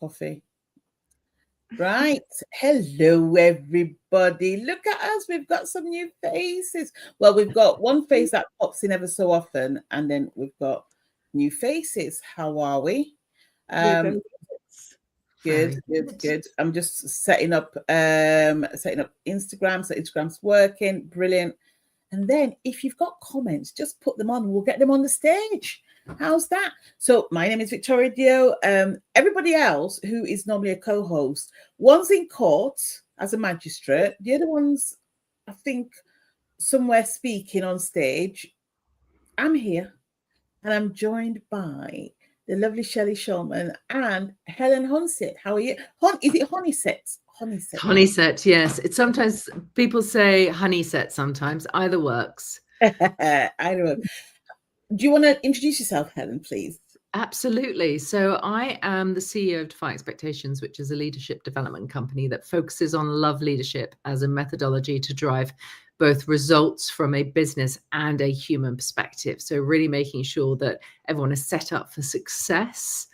coffee. Right. Hello, everybody. Look at us. We've got some new faces. Well, we've got one face that pops in ever so often, and then we've got new faces. How are we? Good. I'm just setting up Instagram, so Instagram's working. Brilliant. And then if you've got comments, just put them on. We'll get them on the stage. How's that? So my name is Victoria Dioh. Everybody else who is normally a co-host, one's in court as a magistrate. The other one's, I think, somewhere speaking on stage. I'm here, and I'm joined by the lovely Shelley Shulman and Helen Honset. How are you? Is it Honeyset? Honeyset, yes. It's sometimes people say Honeyset sometimes. Either works. Either works. Do you want to introduce yourself, Helen, please? Absolutely. So I am the CEO of Defy Expectations, which is a leadership development company that focuses on love leadership as a methodology to drive both results from a business and a human perspective. So really making sure that everyone is set up for success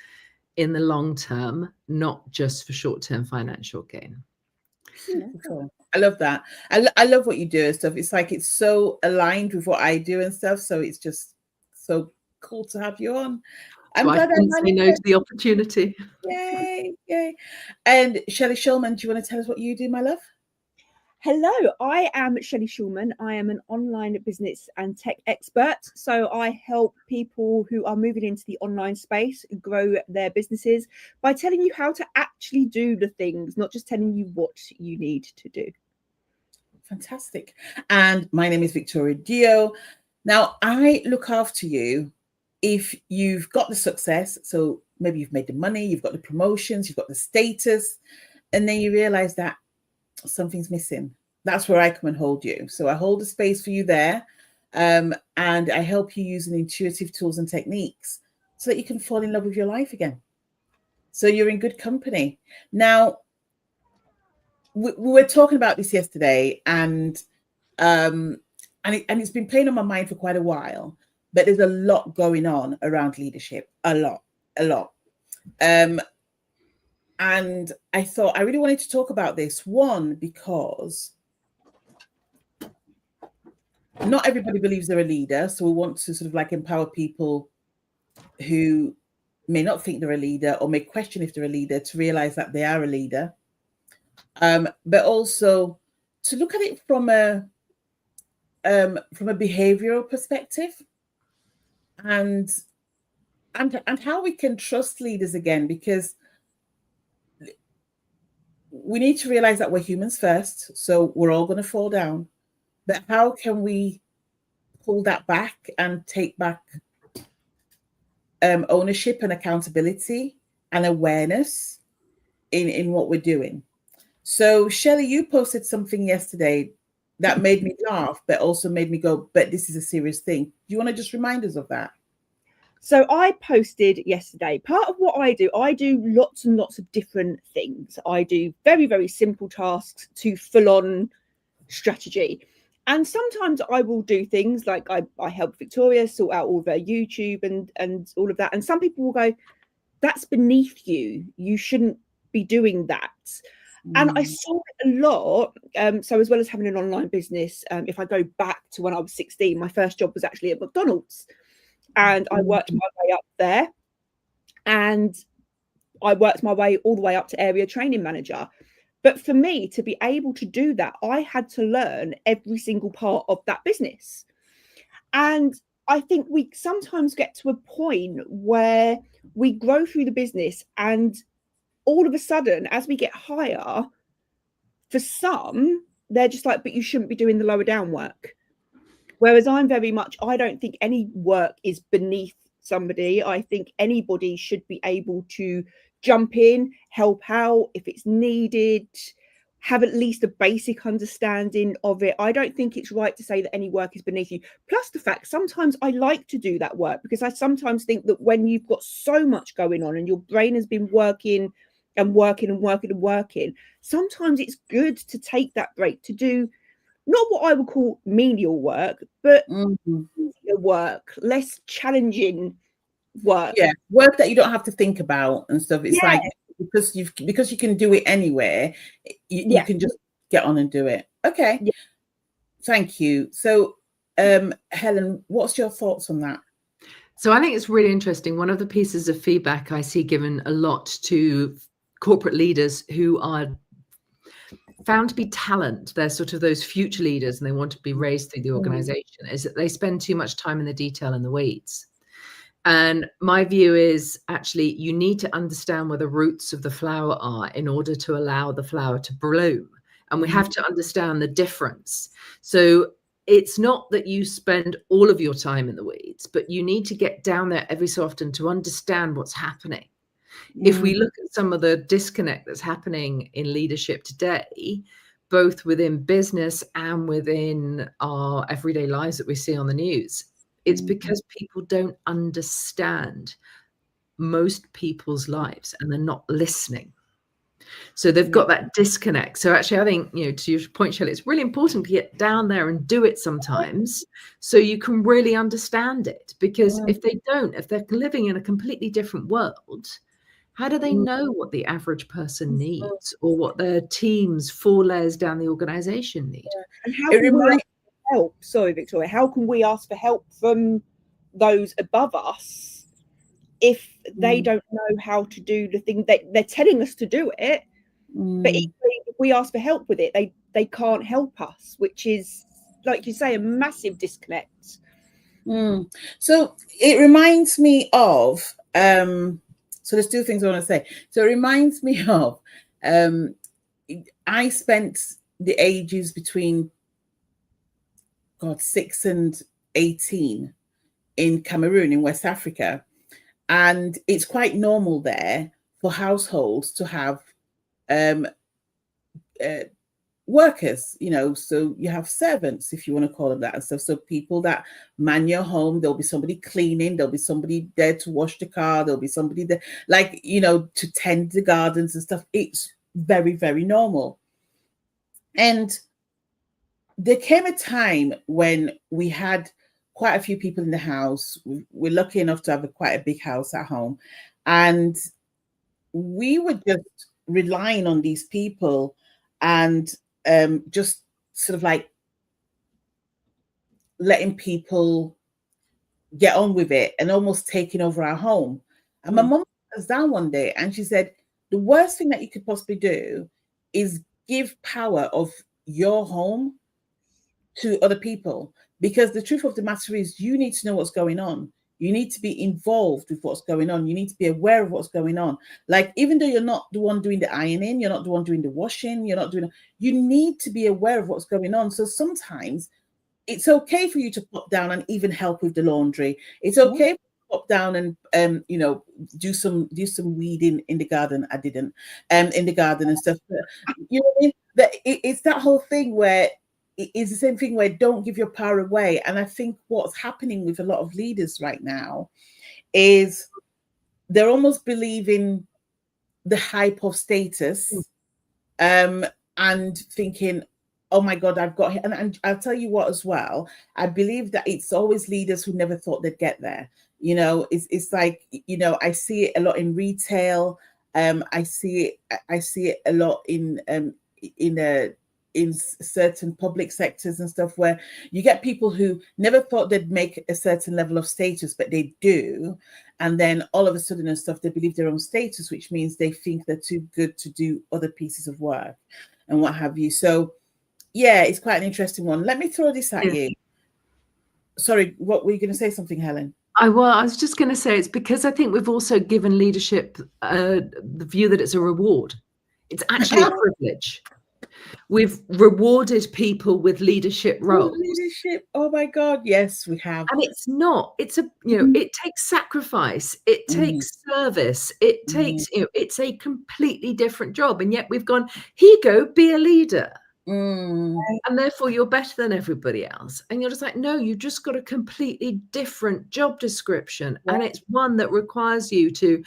in the long term, not just for short-term financial gain. Beautiful. I love that. I love what you do and stuff. It's like it's so aligned with what I do and stuff. So it's just so cool to have you on. I'm glad I say no to the opportunity. Yay. And Shelley Shulman, do you want to tell us what you do, my love? Hello, I am Shelley Shulman. I am an online business and tech expert. So I help people who are moving into the online space grow their businesses by telling you how to actually do the things, not just telling you what you need to do. Fantastic. And my name is Victoria Dioh. Now, I look after you if you've got the success. So maybe you've made the money, you've got the promotions, you've got the status, and then you realize that something's missing. That's where I come and hold you. So I hold a space for you there, and I help you using intuitive tools and techniques so that you can fall in love with your life again. So you're in good company. Now, we were talking about this yesterday, and it's been playing on my mind for quite a while, but there's a lot going on around leadership, a lot. And I thought I really wanted to talk about this. One, because not everybody believes they're a leader. So we want to sort of like empower people who may not think they're a leader or may question if they're a leader to realize that they are a leader. But also to look at it from a behavioral perspective and how we can trust leaders again, because we need to realize that we're humans first, so we're all going to fall down. But how can we pull that back and take back ownership and accountability and awareness in what we're doing? So, Shelley, you posted something yesterday that made me laugh, but also made me go, but this is a serious thing. Do you want to just remind us of that? So I posted yesterday, part of what I do lots and lots of different things. I do very, very simple tasks to full-on strategy. And sometimes I will do things like I help Victoria sort out all of her YouTube and all of that. And some people will go, that's beneath you. You shouldn't be doing that. And I saw it a lot. So as well as having an online business, if I go back to when I was 16, my first job was actually at McDonald's. And I worked my way up there, and I worked my way all the way up to area training manager. But for me to be able to do that, I had to learn every single part of that business. And I think we sometimes get to a point where we grow through the business, and all of a sudden, as we get higher, for some, they're just like, but you shouldn't be doing the lower down work. Whereas I don't think any work is beneath somebody. I think anybody should be able to jump in, help out if it's needed, have at least a basic understanding of it. I don't think it's right to say that any work is beneath you. Plus the fact, sometimes I like to do that work because I sometimes think that when you've got so much going on and your brain has been working, sometimes it's good to take that break to do not what I would call menial work, but work, less challenging work. Yeah, work that you don't have to think about and stuff. It's like because you can do it anywhere, you can just get on and do it. Okay. Yeah. Thank you. So Helen, what's your thoughts on that? So I think it's really interesting. One of the pieces of feedback I see given a lot to corporate leaders who are found to be talent, they're sort of those future leaders and they want to be raised through the organization, is that they spend too much time in the detail and the weeds. And my view is actually you need to understand where the roots of the flower are in order to allow the flower to bloom. And we have to understand the difference. So it's not that you spend all of your time in the weeds, but you need to get down there every so often to understand what's happening. If we look at some of the disconnect that's happening in leadership today, both within business and within our everyday lives that we see on the news, it's because people don't understand most people's lives and they're not listening. So they've got that disconnect. So actually, I think, to your point, Shelley, it's really important to get down there and do it sometimes so you can really understand it. Because if they don't, if they're living in a completely different world, how do they know what the average person needs or what their teams 4 layers down the organization need? And how can we ask for help? Sorry, Victoria. How can we ask for help from those above us if they don't know how to do the thing that they're telling us to do it? But if we ask for help with it, they can't help us, which is, like you say, a massive disconnect. So it reminds me of so there's 2 things I want to say. So it reminds me of I spent the ages between 6 and 18 in Cameroon, in West Africa. And it's quite normal there for households to have workers, so you have servants, if you want to call them that, and stuff. So people that man your home, there'll be somebody cleaning, there'll be somebody there to wash the car, there'll be somebody there, to tend the gardens and stuff. It's very, very normal. And there came a time when we had quite a few people in the house. We're lucky enough to have quite a big house at home. And we were just relying on these people and just sort of like letting people get on with it and almost taking over our home. And my mum was down one day and she said, the worst thing that you could possibly do is give power of your home to other people, because the truth of the matter is you need to know what's going on. You need to be involved with what's going on. You need to be aware of what's going on. Like, even though you're not the one doing the ironing, you're not the one doing the washing, you need to be aware of what's going on. So sometimes it's okay for you to pop down and even help with the laundry. It's okay to pop down and do some weeding in the garden. I didn't in the garden and stuff. But, you know what I mean? That it's that whole thing where it's the same thing where don't give your power away. And I think what's happening with a lot of leaders right now is they're almost believing the hype of status and thinking, oh my God, I've got, and I'll tell you what as well, I believe that it's always leaders who never thought they'd get there. It's like, I see it a lot in retail. I see it a lot in certain public sectors and stuff, where you get people who never thought they'd make a certain level of status, but they do. And then all of a sudden and stuff, they believe their own status, which means they think they're too good to do other pieces of work and what have you. So yeah, it's quite an interesting one. Let me throw this at you. Sorry, what were you going to say something, Helen? I was just going to say, it's because I think we've also given leadership the view that it's a reward. It's actually a privilege. We've rewarded people with leadership roles. Leadership. Oh my God. Yes, we have. And it's not. It's it takes sacrifice. It takes service. It takes, it's a completely different job. And yet we've gone, here you go, be a leader. And therefore you're better than everybody else. And you're just like, no, you've just got a completely different job description. And it's one that requires you to,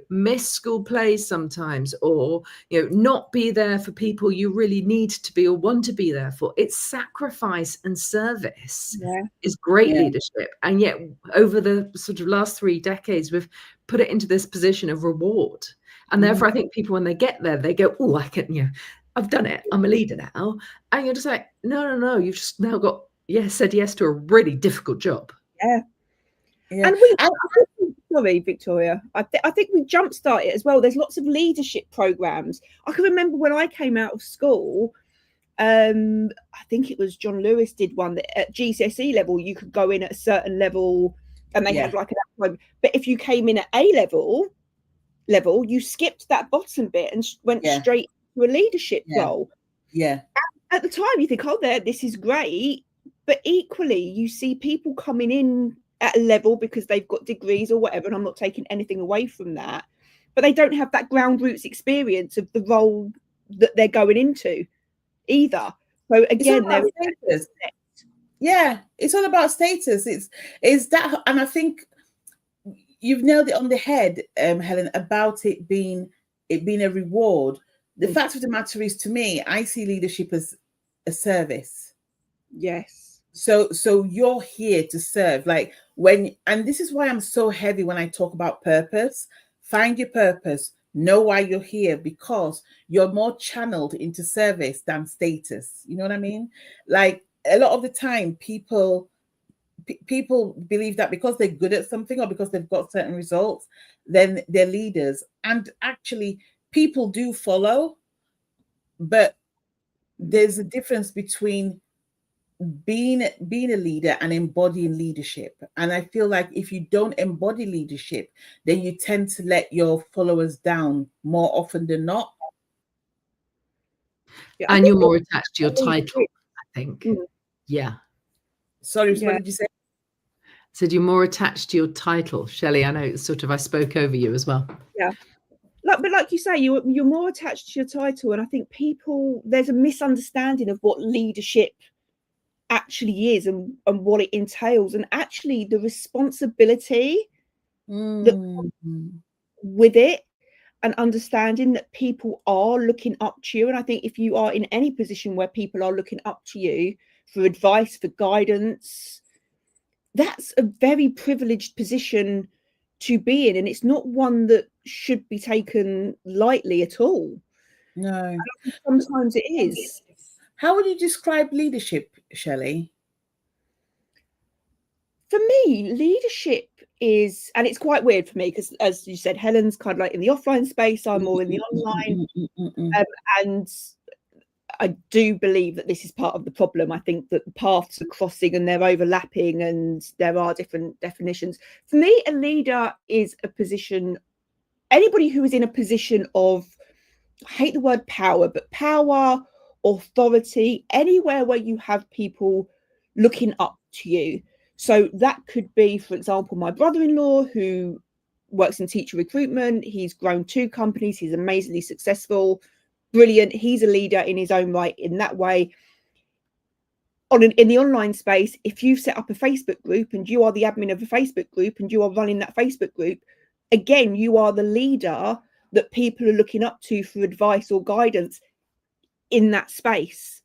miss school plays sometimes, or, not be there for people you really need to be or want to be there for. It's sacrifice and service is great leadership. And yet over the sort of last 3 decades, we've put it into this position of reward. And therefore, I think people, when they get there, they go, oh, I can, I've done it. I'm a leader now. And you're just like, no. You've just now got, said yes to a really difficult job. Yeah. Yeah. And sorry, Victoria. I think we jumpstart it as well. There's lots of leadership programs. I can remember when I came out of school, I think it was John Lewis did one that at GCSE level you could go in at a certain level, and they had like an. But if you came in at A level, you skipped that bottom bit and went straight to a leadership role. Yeah. At the time, you think, oh, this is great, but equally, you see people coming in at a level because they've got degrees or whatever, and I'm not taking anything away from that, but they don't have that ground roots experience of the role that they're going into either. So again, it's all about status. It's that, and I think you've nailed it on the head, Helen, about it being a reward. The fact of the matter is, to me, I see leadership as a service. Yes. So you're here to serve. And this is why I'm so heavy when I talk about purpose. Find your purpose. Know why you're here, because you're more channeled into service than status. You know what I mean? Like, a lot of the time, people believe that because they're good at something or because they've got certain results, then they're leaders. And actually, people do follow, but there's a difference between being a leader and embodying leadership. And I feel like if you don't embody leadership, then you tend to let your followers down more often than not. Yeah, and you're more attached to your title, I think. Yeah. Sorry, what did you say? I said you're more attached to your title, Shelley. I know it's sort of, I spoke over you as well. Yeah. But like you say, you're more attached to your title. And I think there's a misunderstanding of what leadership actually is and what it entails, and actually the responsibility that with it, and understanding that people are looking up to you. And I think if you are in any position where people are looking up to you for advice, for guidance, that's a very privileged position to be in, and it's not one that should be taken lightly at all. No, sometimes it is. How would you describe leadership, Shelley? For me, leadership is, and it's quite weird for me because, as you said, Helen's kind of like in the offline space, I'm more in the online, and I do believe that this is part of the problem. I think that the paths are crossing and they're overlapping, and there are different definitions. For me, a leader is a position, anybody who is in a position of, I hate the word power, but power, authority, anywhere where you have people looking up to you. So that could be, for example, my brother-in-law who works in teacher recruitment. He's grown 2 companies. He's amazingly successful, brilliant. He's a leader in his own right in that way. In the online space, if you've set up a Facebook group and you are the admin of a Facebook group and you are running that Facebook group, again, you are the leader that people are looking up to for advice or guidance in that space.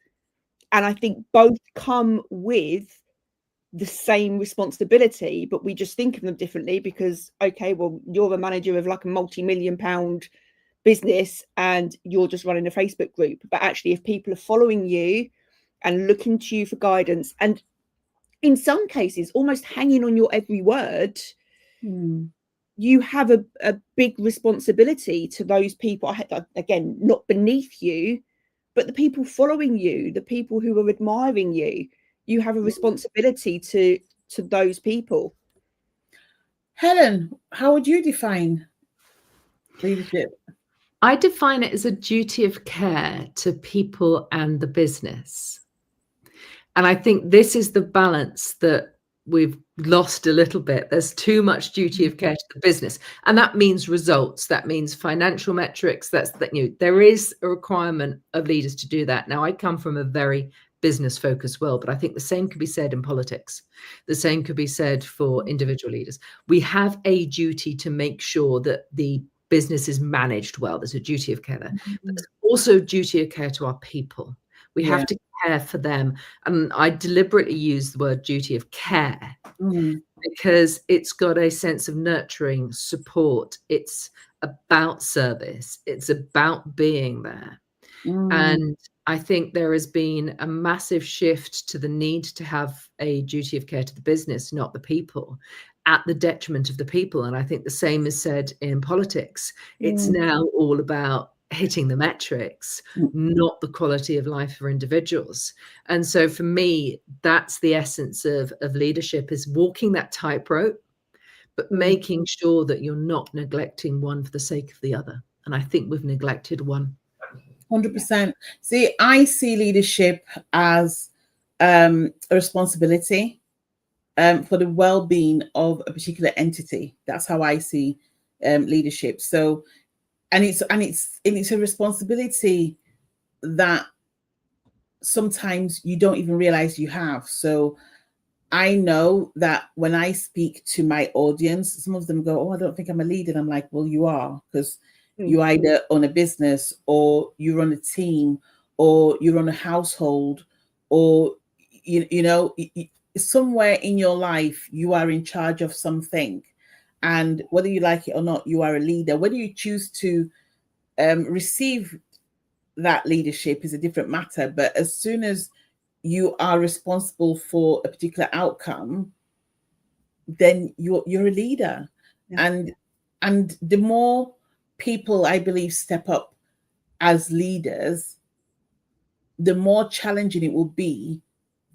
And I think both come with the same responsibility, but we just think of them differently because, okay, well, you're a manager of like a multi-million-pound business and you're just running a Facebook group. But actually, if people are following you and looking to you for guidance, and in some cases, almost hanging on your every word, you have a big responsibility to those people, again, not beneath you, but the people following you, the people who are admiring you. You have a responsibility to those people. Helen, how would you define leadership? I define it as a duty of care to people and the business. And I think this is the balance that we've lost a little bit. There's too much duty of care to the business, and that means results. That means financial metrics. There is a requirement of leaders to do that. Now, I come from a very business-focused world, but I think the same could be said in politics. The same could be said for individual leaders. We have a duty to make sure that the business is managed well. There's a duty of care there. But there's also a duty of care to our people. We have to care for them. And I deliberately use the word duty of care because it's got a sense of nurturing, support. It's about service. It's about being there. Mm. And I think there has been a massive shift to the need to have a duty of care to the business, not the people, at the detriment of the people. And I think the same is said in politics. It's now all about hitting the metrics, not the quality of life for individuals. And so for me, that's the essence of leadership, is walking that tightrope, but making sure that you're not neglecting one for the sake of the other. And I think we've neglected one. 100%. See, I see leadership as a responsibility for the well-being of a particular entity. That's how I see leadership. So, and it's a responsibility that sometimes you don't even realize you have. So I know that when I speak to my audience, some of them go, "Oh, I don't think I'm a leader." And I'm like, "Well, you are, because you either own a business, or you run a team, or you run a household, or you know, somewhere in your life you are in charge of something, and whether you like it or not, you are a leader. Whether you choose to receive that leadership is a different matter, but as soon as you are responsible for a particular outcome, then you're a leader. And the more people, I believe, step up as leaders, the more challenging it will be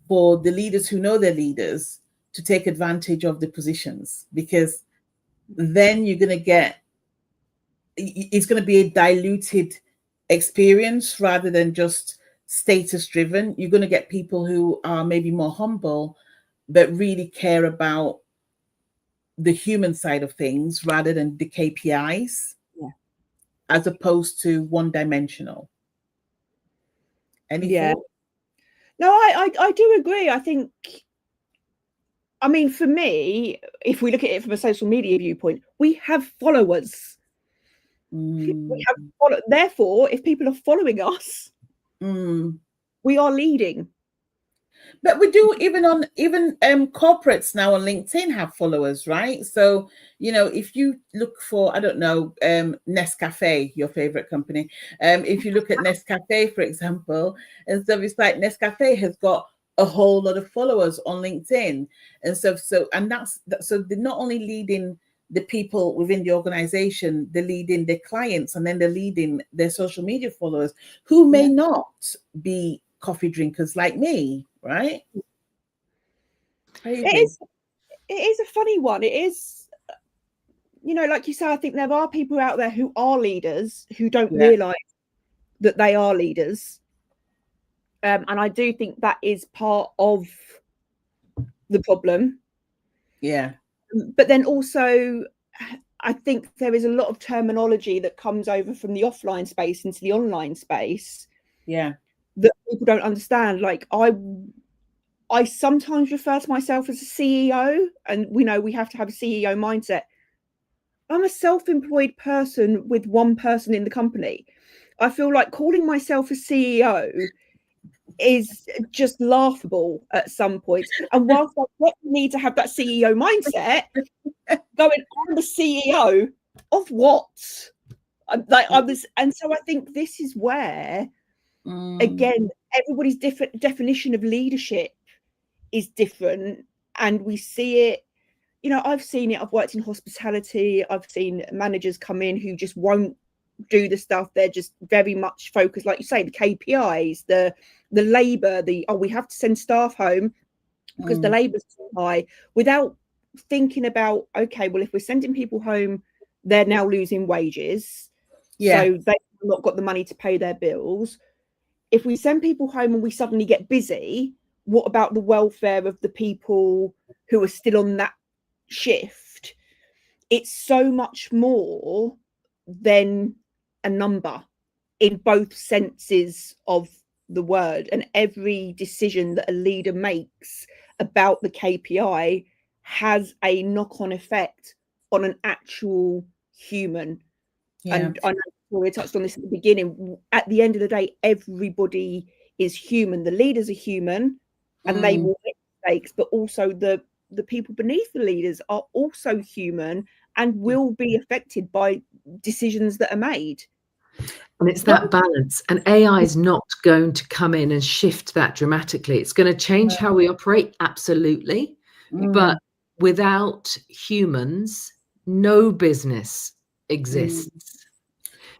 for the leaders who know they're leaders to take advantage of the positions, because then you're going to get, it's going to be a diluted experience rather than just status driven. You're going to get people who are maybe more humble, but really care about the human side of things rather than the KPIs, as opposed to one dimensional. Any thoughts? No, I do agree. I think, I mean, for me, if we look at it from a social media viewpoint, we have followers. We have therefore, if people are following us, we are leading. But we do, even corporates now on LinkedIn have followers, right? So, you know, if you look for, I don't know, Nescafe, your favorite company, if you look at Nescafe, for example, and so it's like Nescafe has got a whole lot of followers on LinkedIn, and so they're not only leading the people within the organization, they're leading their clients, and then they're leading their social media followers who may not be coffee drinkers like me, right? It is a funny one. It is, you know, like you say, I think there are people out there who are leaders who don't realize that they are leaders. And I do think that is part of the problem. Yeah. But then also, I think there is a lot of terminology that comes over from the offline space into the online space. Yeah. That people don't understand. Like I sometimes refer to myself as a CEO, and we know we have to have a CEO mindset. I'm a self-employed person with one person in the company. I feel like calling myself a CEO is just laughable at some point. And whilst I definitely need to have that CEO mindset, going, I'm the CEO of what? And so I think this is where, again, everybody's different definition of leadership is different, and we see it. You know, I've seen it. I've worked in hospitality. I've seen managers come in who just won't do the stuff. They're just very much focused, like you say, the KPIs, the labour, we have to send staff home because the labour's too high, without thinking about, okay, well, if we're sending people home, they're now losing wages. So they've not got the money to pay their bills. If we send people home and we suddenly get busy, what about the welfare of the people who are still on that shift? It's so much more than a number in both senses of the word, and every decision that a leader makes about the KPI has a knock-on effect on an actual human. And I know we touched on this at the beginning. At the end of the day, everybody is human. The leaders are human, and they will make mistakes, but also the people beneath the leaders are also human and will be affected by decisions that are made. And it's that balance. And AI is not going to come in and shift that dramatically. It's going to change how we operate, absolutely. But without humans, no business exists.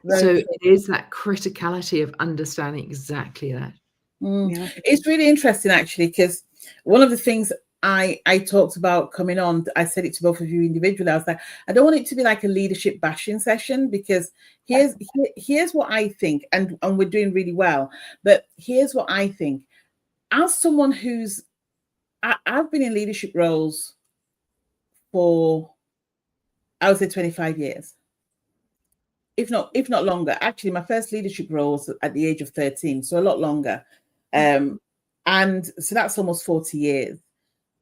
So it is that criticality of understanding exactly that. Yeah. It's really interesting, actually, because one of the things I talked about coming on, I said it to both of you individually. I was like, I don't want it to be like a leadership bashing session, because here's what I think, and we're doing really well. But here's what I think. As someone who's, I've been in leadership roles for, I would say 25 years. If not longer. Actually, my first leadership role was at the age of 13, so a lot longer. And so that's almost 40 years.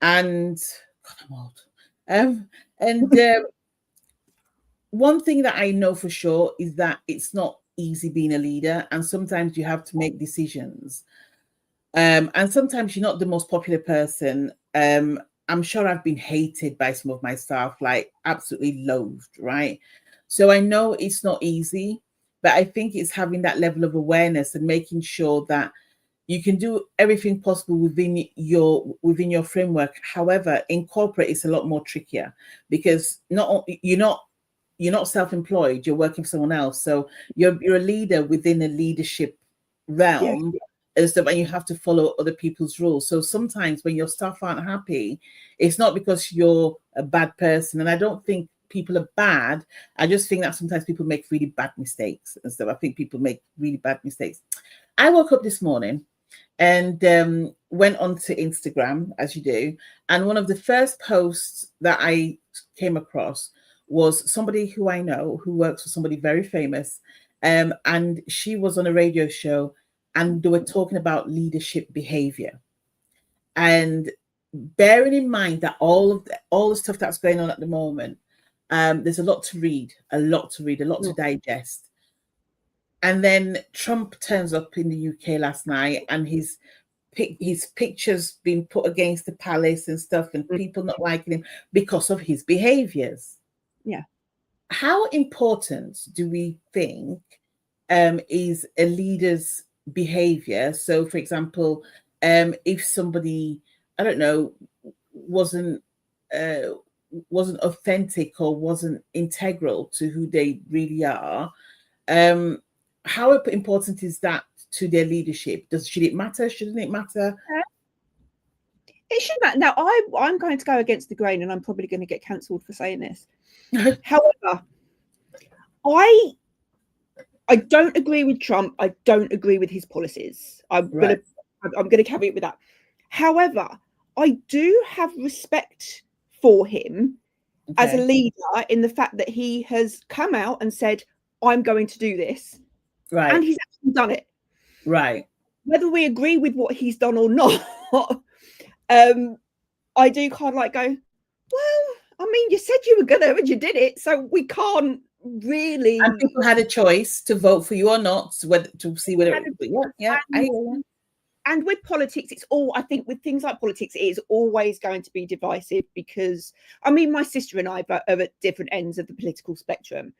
And God, I'm old. One thing that I know for sure is that it's not easy being a leader, and sometimes you have to make decisions. And sometimes you're not the most popular person. I'm sure I've been hated by some of my staff, like absolutely loathed, right? So I know it's not easy, but I think it's having that level of awareness and making sure that you can do everything possible within your framework. However, in corporate, it's a lot more trickier, because you're not self-employed, you're working for someone else. So you're a leader within a leadership realm. Yeah. And stuff, and you have to follow other people's rules. So sometimes when your staff aren't happy, it's not because you're a bad person. And I don't think people are bad. I just think that sometimes people make really bad mistakes and stuff. I think people make really bad mistakes. I woke up this morning and went onto Instagram, as you do. And one of the first posts that I came across was somebody who I know, who works for somebody very famous. And she was on a radio show, and they were talking about leadership behavior. And bearing in mind that all the stuff that's going on at the moment, there's a lot to read, a lot to digest. And then Trump turns up in the UK last night, and his pictures being put against the palace and stuff, and people not liking him because of his behaviors. Yeah. How important do we think is a leader's behavior? So, for example, if somebody, I don't know, wasn't authentic or wasn't integral to who they really are, how important is that to their leadership? Should it matter? Shouldn't it matter? It should matter. Now, I'm going to go against the grain, and I'm probably going to get cancelled for saying this. However, I don't agree with Trump. I don't agree with his policies. I'm going to caveat with that. However, I do have respect for him as a leader, in the fact that he has come out and said, I'm going to do this. Right. And he's actually done it. Right. Whether we agree with what he's done or not, I do kind of like go, well, I mean, you said you were going to, and you did it. So we can't really. And people had a choice to vote for you or not, to see whether. And with politics, it's all, I think with things like politics, it is always going to be divisive, because, I mean, my sister and I are at different ends of the political spectrum,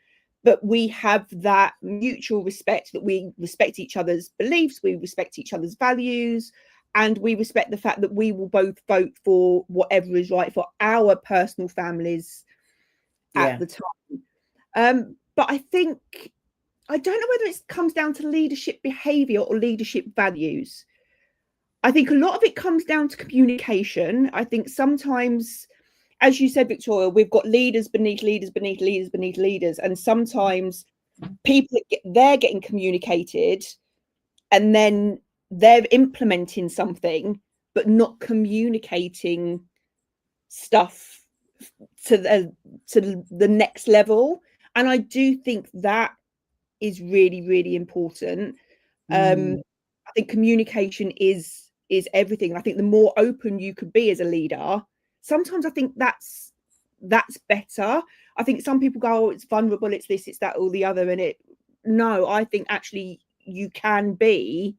but we have that mutual respect, that we respect each other's beliefs, we respect each other's values, and we respect the fact that we will both vote for whatever is right for our personal families at the time. But I think, I don't know whether it comes down to leadership behavior or leadership values. I think a lot of it comes down to communication. I think sometimes, as you said, Victoria, we've got leaders beneath leaders, beneath leaders, beneath leaders. And sometimes people, they're getting communicated, and then they're implementing something, but not communicating stuff to the next level. And I do think that is really, really important. I think communication is everything. I think the more open you could be as a leader, sometimes I think that's better. I think some people go, oh, it's vulnerable, it's this, it's that, or the other, and no, I think actually you can be,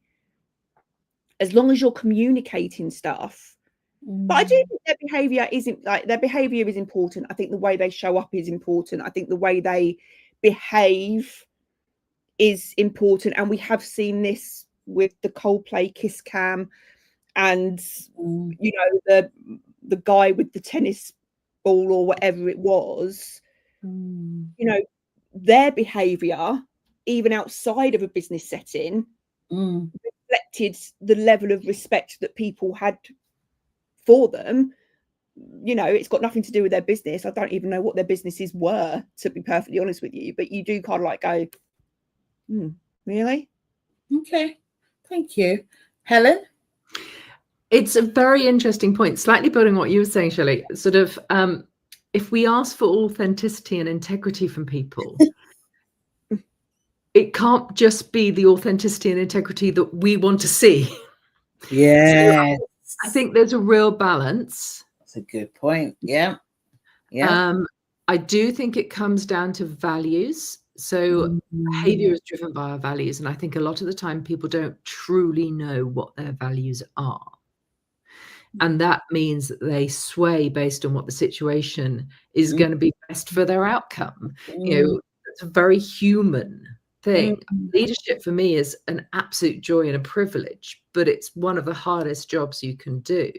as long as you're communicating stuff. But I do think their behavior is important. I think the way they show up is important. I think the way they behave is important. And we have seen this with the Coldplay kiss cam, and you know, the guy with the tennis ball or whatever it was. You know, their behavior, even outside of a business setting, reflected the level of respect that people had for them. You know, it's got nothing to do with their business. I don't even know what their businesses were, to be perfectly honest with you, but you do kind of like go, really? Okay, thank you. Helen? It's a very interesting point, slightly building on what you were saying, Shelley. Sort of, if we ask for authenticity and integrity from people, it can't just be the authenticity and integrity that we want to see. Yeah. So I think there's a real balance. That's a good point. Yeah. Yeah. I do think it comes down to values. So behavior is driven by our values. And I think a lot of the time people don't truly know what their values are. And that means that they sway based on what the situation is going to be best for their outcome. You know, it's a very human thing. Leadership for me is an absolute joy and a privilege, but it's one of the hardest jobs you can do.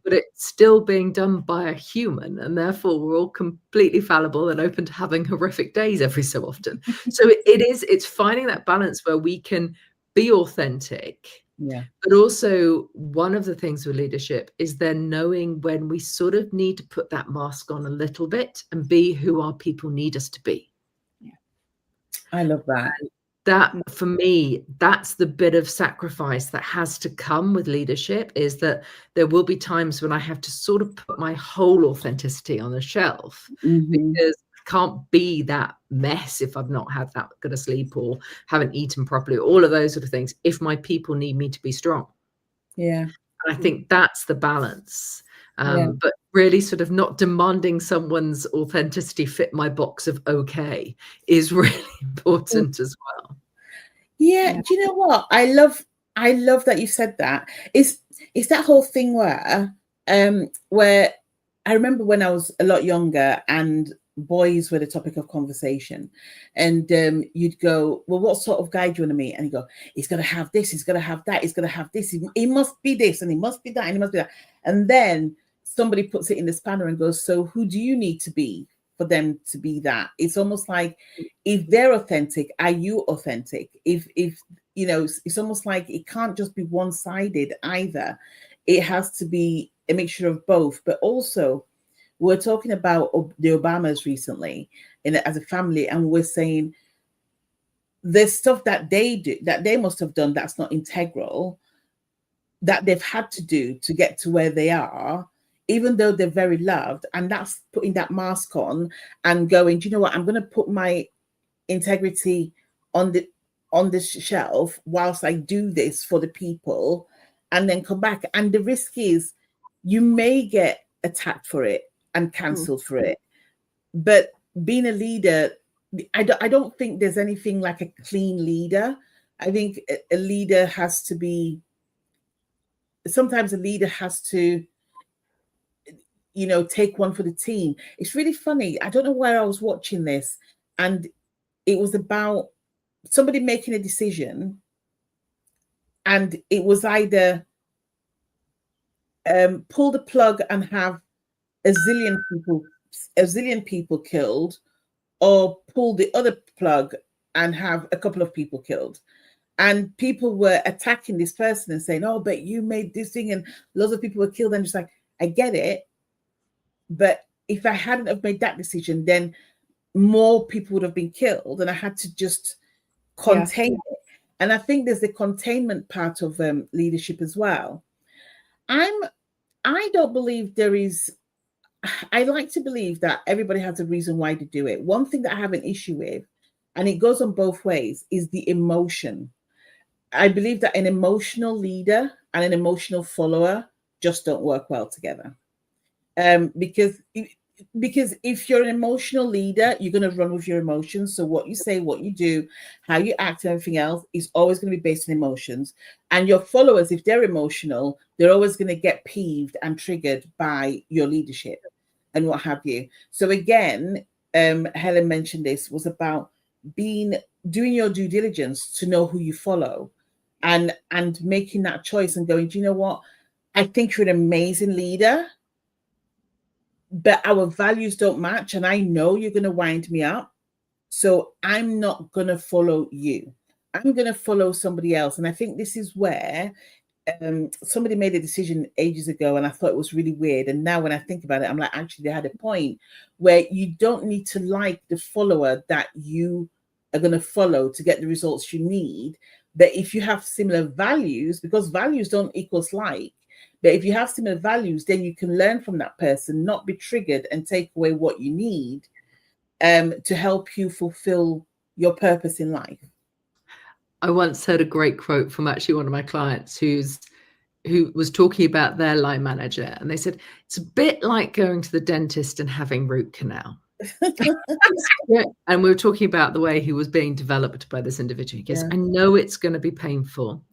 But it's still being done by a human, and therefore we're all completely fallible and open to having horrific days every so often. So it's finding that balance where we can be authentic. But also one of the things with leadership is then knowing when we sort of need to put that mask on a little bit and be who our people need us to be. I love that. And that, for me, that's the bit of sacrifice that has to come with leadership, is that there will be times when I have to sort of put my whole authenticity on the shelf, because I can't be that mess if I've not had that good a sleep or haven't eaten properly, all of those sort of things, if my people need me to be strong. And I think that's the balance. But really sort of not demanding someone's authenticity fit my box of okay is really important as well. Do you know what? I love that you said that. It's that whole thing where I remember when I was a lot younger and boys were the topic of conversation, and you'd go, well, what sort of guy do you want to meet? And you go, he's going to have this, he's going to have that, he's going to have this, he must be this, and he must be that, and he must be that. And then somebody puts it in the spanner and goes, so who do you need to be for them to be that? It's almost like, if they're authentic, are you authentic? If you know, it's almost like it can't just be one-sided either. It has to be a mixture of both. But also, we're talking about the Obamas recently as a family, and we're saying there's stuff that they do, that they must have done, that's not integral, that they've had to do to get to where they are, even though they're very loved. And that's putting that mask on and going, do you know what, I'm going to put my integrity on the shelf whilst I do this for the people, and then come back. And the risk is you may get attacked for it and cancelled for it. But being a leader, I don't think there's anything like a clean leader. I think a leader has to be, sometimes a leader has to, you know, take one for the team. It's really funny. I don't know where I was watching this, and it was about somebody making a decision, and it was either pull the plug and have a zillion people killed, or pull the other plug and have a couple of people killed. And people were attacking this person and saying, oh, but you made this thing and lots of people were killed. And just like, I get it, but if I hadn't have made that decision, then more people would have been killed, and I had to just contain it. And I think there's the containment part of leadership as well. I don't believe there is. I like to believe that everybody has a reason why to do it. One thing that I have an issue with, and it goes on both ways, is the emotion. I believe that an emotional leader and an emotional follower just don't work well together. Because if you're an emotional leader, you're going to run with your emotions. So what you say, what you do, how you act, and everything else is always going to be based on emotions. And your followers, if they're emotional, they're always going to get peeved and triggered by your leadership and what have you. So again, Helen mentioned this, was about doing your due diligence to know who you follow, and making that choice and going, do you know what? I think you're an amazing leader, but our values don't match, and I know you're going to wind me up. So I'm not going to follow you. I'm going to follow somebody else. And I think this is where somebody made a decision ages ago, and I thought it was really weird. And now when I think about it, I'm like, actually, they had a point where you don't need to like the follower that you are going to follow to get the results you need. But if you have similar values, because values don't equal like, but if you have similar values, then you can learn from that person, not be triggered and take away what you need to help you fulfill your purpose in life. I once heard a great quote from actually one of my clients who was talking about their line manager, and they said, it's a bit like going to the dentist and having root canal. Yeah. And we were talking about the way he was being developed by this individual. He goes, I know it's going to be painful,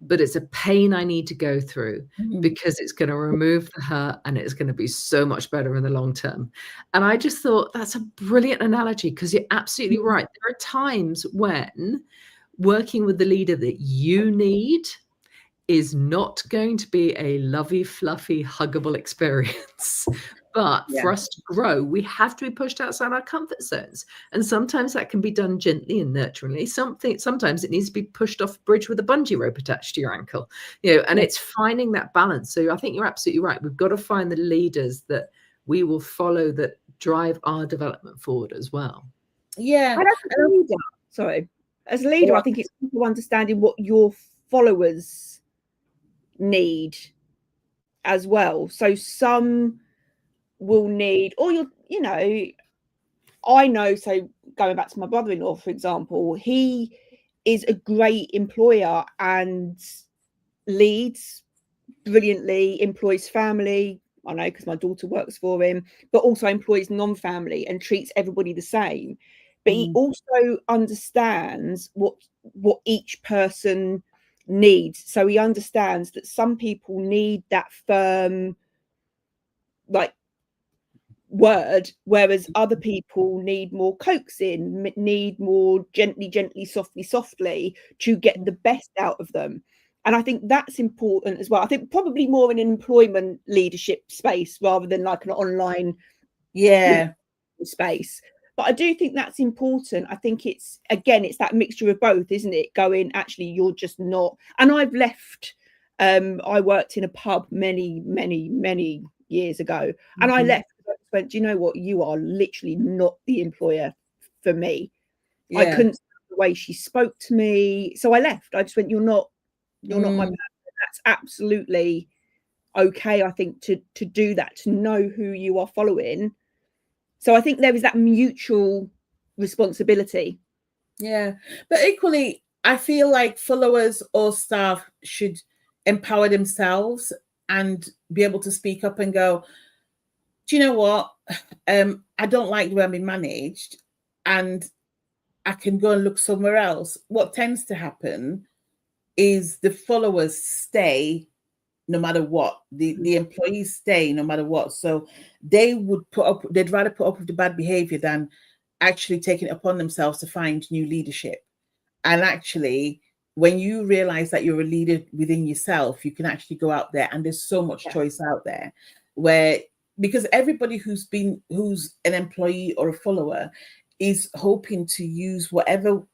but it's a pain I need to go through because it's going to remove the hurt and it's going to be so much better in the long term. And I just thought that's a brilliant analogy, because you're absolutely right. There are times when working with the leader that you need is not going to be a lovey, fluffy, huggable experience. But for us to grow, we have to be pushed outside our comfort zones. And sometimes that can be done gently and nurturingly. Sometimes it needs to be pushed off a bridge with a bungee rope attached to your ankle. And it's finding that balance. So I think you're absolutely right. We've got to find the leaders that we will follow that drive our development forward as well. Yeah. And as a leader, I think it's people understanding what your followers need as well. So some will need, or I know, so going back to my brother-in-law, for example, he is a great employer and leads brilliantly, employs family, I know because my daughter works for him, but also employs non-family and treats everybody the same. But he also understands what each person needs. So he understands that some people need that firm, like, word, whereas other people need more coaxing, need more gently, softly to get the best out of them. And I think that's important as well. I think probably more in an employment leadership space rather than like an online space. But I do think that's important. I think it's that mixture of both, isn't it? Going, actually, you're just not. And I've left. I worked in a pub many years ago, and I left. I went, do you know what? You are literally not the employer for me. I couldn't stand the way she spoke to me, so I left. I just went, you're not my person. That's absolutely okay. I think to do that, to know who you are following. So I think there is that mutual responsibility. Yeah, but equally, I feel like followers or staff should empower themselves and be able to speak up and go, do you know what? I don't like the way I'm being managed, and I can go and look somewhere else. What tends to happen is the followers stay no matter what. The employees stay no matter what. So they'd rather put up with the bad behavior than actually taking it upon themselves to find new leadership. And actually, when you realize that you're a leader within yourself, you can actually go out there, and there's so much choice out there because everybody who's an employee or a follower is hoping to use whatever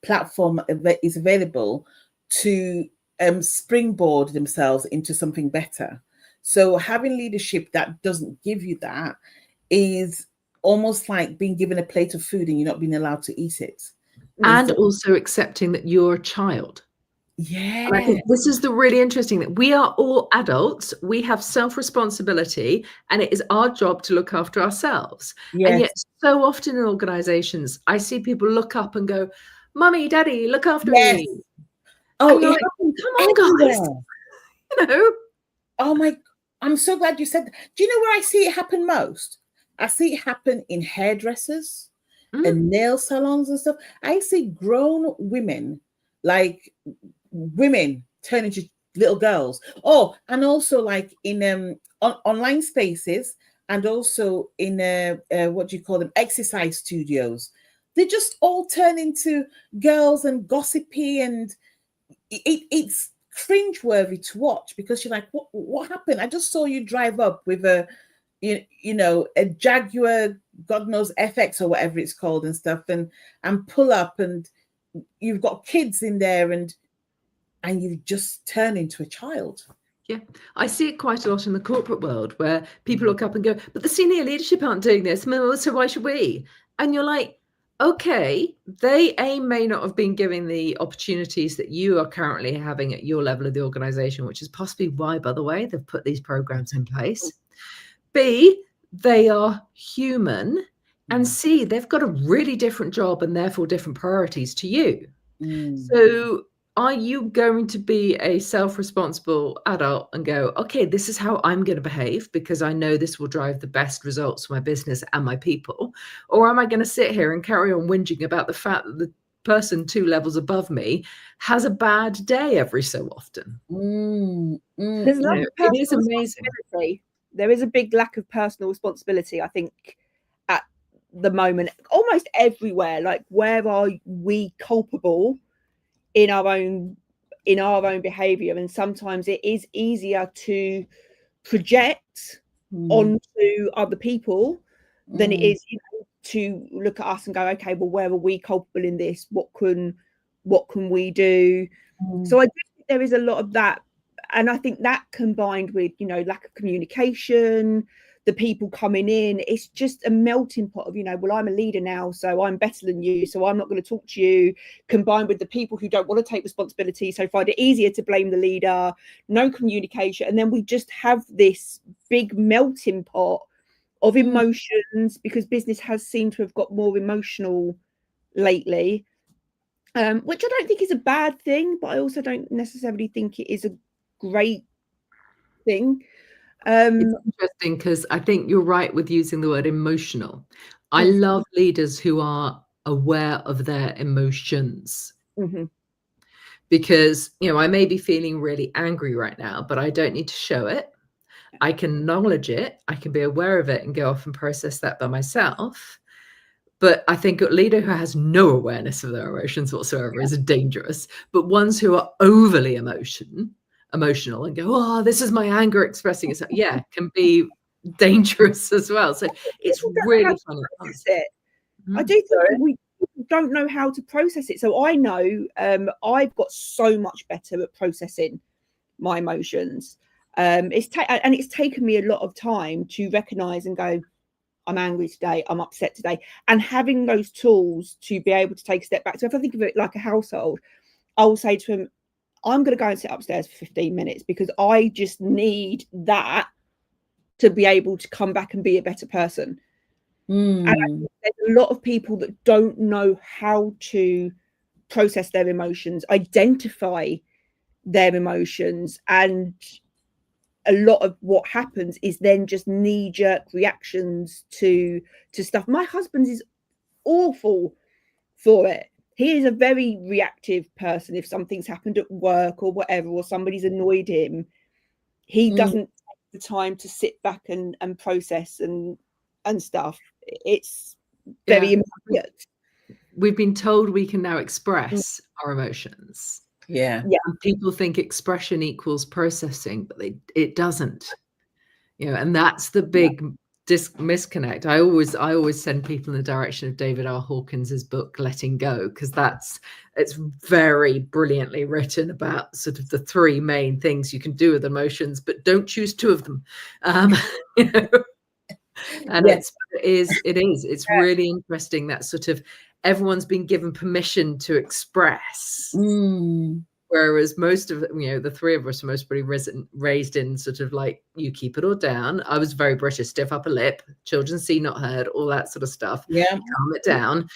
platform is available to springboard themselves into something better. So having leadership that doesn't give you that is almost like being given a plate of food and you're not being allowed to eat it. And also accepting that you're a child. Yeah. And I think this is the really interesting thing. We are all adults. We have self-responsibility, and it is our job to look after ourselves. Yes. And yet so often in organizations, I see people look up and go, Mummy, Daddy, look after me. Oh, like, come on, guys. Oh my, I'm so glad you said that. Do you know where I see it happen most? I see it happen in hairdressers and nail salons and stuff. I see grown women, like women turn into little girls. Oh, and also like in online spaces, and also in what do you call them, exercise studios. They just all turn into girls and gossipy, and it's cringeworthy to watch, because you're like, what happened? I just saw you drive up with a a Jaguar, God knows, FX or whatever it's called and stuff, and pull up, and you've got kids in there, and you just turn into a child. Yeah, I see it quite a lot in the corporate world, where people look up and go, but the senior leadership aren't doing this, so why should we? And you're like, okay, they may not have been given the opportunities that you are currently having at your level of the organization, which is possibly why, by the way, they've put these programs in place. B, they are human. And C, they've got a really different job and therefore different priorities to you. So are you going to be a self-responsible adult and go, okay, this is how I'm going to behave because I know this will drive the best results for my business and my people? Or am I going to sit here and carry on whinging about the fact that the person 2 levels above me has a bad day every so often? There's it is amazing. There is a big lack of personal responsibility, I think, at the moment, almost everywhere. Like, where are we culpable in our own behavior? And sometimes it is easier to project onto other people than it is to look at us and go, okay, well, where are we culpable in this? What can we do? So I do think there is a lot of that. And I think that, combined with, lack of communication, the people coming in, it's just a melting pot of, well, I'm a leader now, so I'm better than you, so I'm not going to talk to you, combined with the people who don't want to take responsibility, so find it easier to blame the leader, no communication. And then we just have this big melting pot of emotions, because business has seemed to have got more emotional lately, which I don't think is a bad thing, but I also don't necessarily think it is a great thing. It's interesting because I think you're right with using the word emotional. I love leaders who are aware of their emotions. Because, I may be feeling really angry right now, but I don't need to show it. I can acknowledge it. I can be aware of it and go off and process that by myself. But I think a leader who has no awareness of their emotions whatsoever is dangerous. But ones who are overly emotional and go, oh, this is my anger expressing itself, can be dangerous as well. So it's really funny. I do think we don't know how to process it. So I know I've got so much better at processing my emotions. It's taken me a lot of time to recognize and go, I'm angry today, I'm upset today, and having those tools to be able to take a step back. So if I think of it like a household, I will say to him, I'm going to go and sit upstairs for 15 minutes because I just need that to be able to come back and be a better person. And I think there's a lot of people that don't know how to process their emotions, identify their emotions, and a lot of what happens is then just knee-jerk reactions to stuff. My husband is awful for it. He is a very reactive person. If something's happened at work or whatever, or somebody's annoyed him, he doesn't take the time to sit back and process and stuff. It's very immediate. We've been told we can now express our emotions. Yeah. And people think expression equals processing, but it doesn't. And that's the big misconnect. I always send people in the direction of David R. Hawkins's book Letting Go, because it's very brilliantly written about sort of the 3 main things you can do with emotions, but don't choose 2 of them. And it's really interesting that sort of everyone's been given permission to express. Whereas most of the 3 of us are most probably raised in sort of like, you keep it all down. I was very British, stiff upper lip, children see not heard, all that sort of stuff. Calm it down.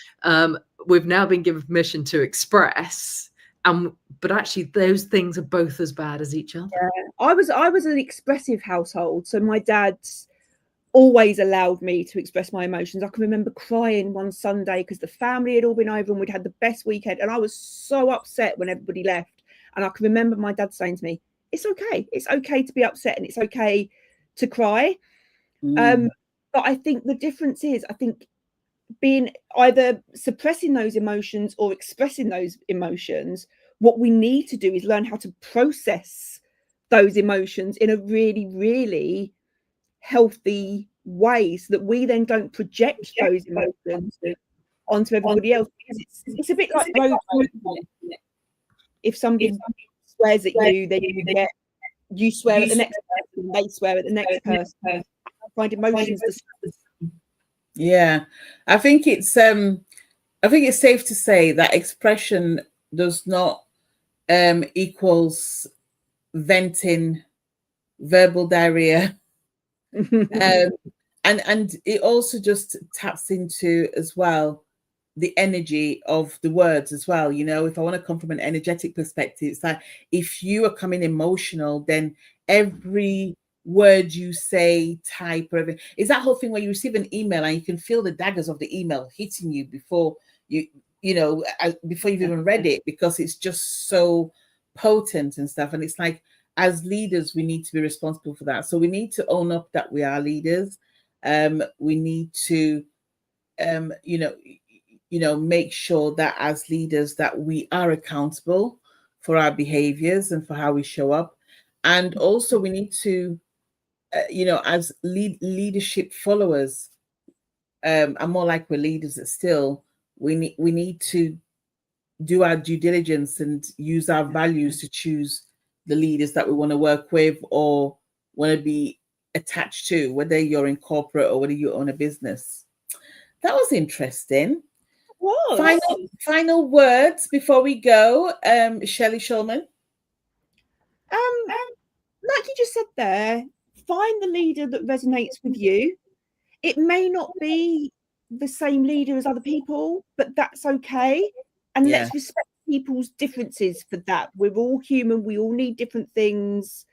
We've now been given permission to express, but actually those things are both as bad as each other. I was an expressive household, so my dad's always allowed me to express my emotions. I can remember crying one Sunday because the family had all been over and we'd had the best weekend, and I was so upset when everybody left. And I can remember my dad saying to me, it's okay to be upset and it's okay to cry. But I think the difference is, I think being either suppressing those emotions or expressing those emotions, what we need to do is learn how to process those emotions in a really, really healthy way, so that we then don't project those emotions onto everybody else. Because it's a bit like road rage, isn't it? If somebody swears at you, then you swear at the next person, they swear at the next person. I find emotions the same. Yeah, I think it's safe to say that expression does not equals venting, verbal diarrhea. And it also just taps into as well the energy of the words as well. You know, if I want to come from an energetic perspective, it's like if you are coming emotional, then every word you say, type, or everything, is that whole thing where you receive an email and you can feel the daggers of the email hitting you before before you've even read it, because it's just so potent and stuff. And it's like, as leaders, we need to be responsible for that. So we need to own up that we are leaders. We need to, make sure that as leaders that we are accountable for our behaviors and for how we show up. And also we need to, as leadership followers, and more like we're leaders, that still we need to do our due diligence and use our values to choose the leaders that we want to work with or want to be attached to, whether you're in corporate or whether you own a business. That was interesting. What? Final words before we go, Shelley Shulman. Like you just said there, find the leader that resonates with you. It may not be the same leader as other people, but that's okay. And let's respect people's differences for that. We're all human. We all need different things.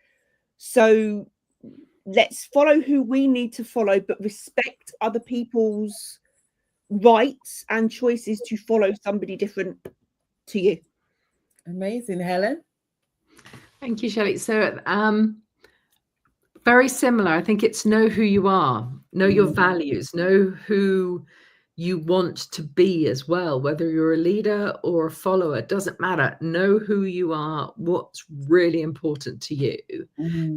So let's follow who we need to follow, but respect other people's rights and choices to follow somebody different to you. Amazing. Helen? Thank you, Shelley. So very similar. I think it's know who you are, know your values, know who you want to be as well, whether you're a leader or a follower, doesn't matter. Know who you are, what's really important to you,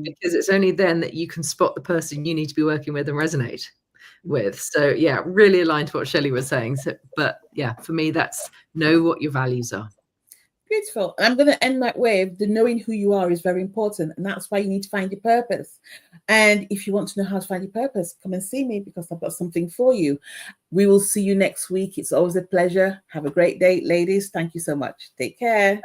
because it's only then that you can spot the person you need to be working with and resonate with. So yeah, really aligned to what Shelley was saying. So, but yeah, for me, that's know what your values are. Beautiful. And I'm going to end that way. The knowing who you are is very important. And that's why you need to find your purpose. And if you want to know how to find your purpose, come and see me, because I've got something for you. We will see you next week. It's always a pleasure. Have a great day, ladies. Thank you so much. Take care.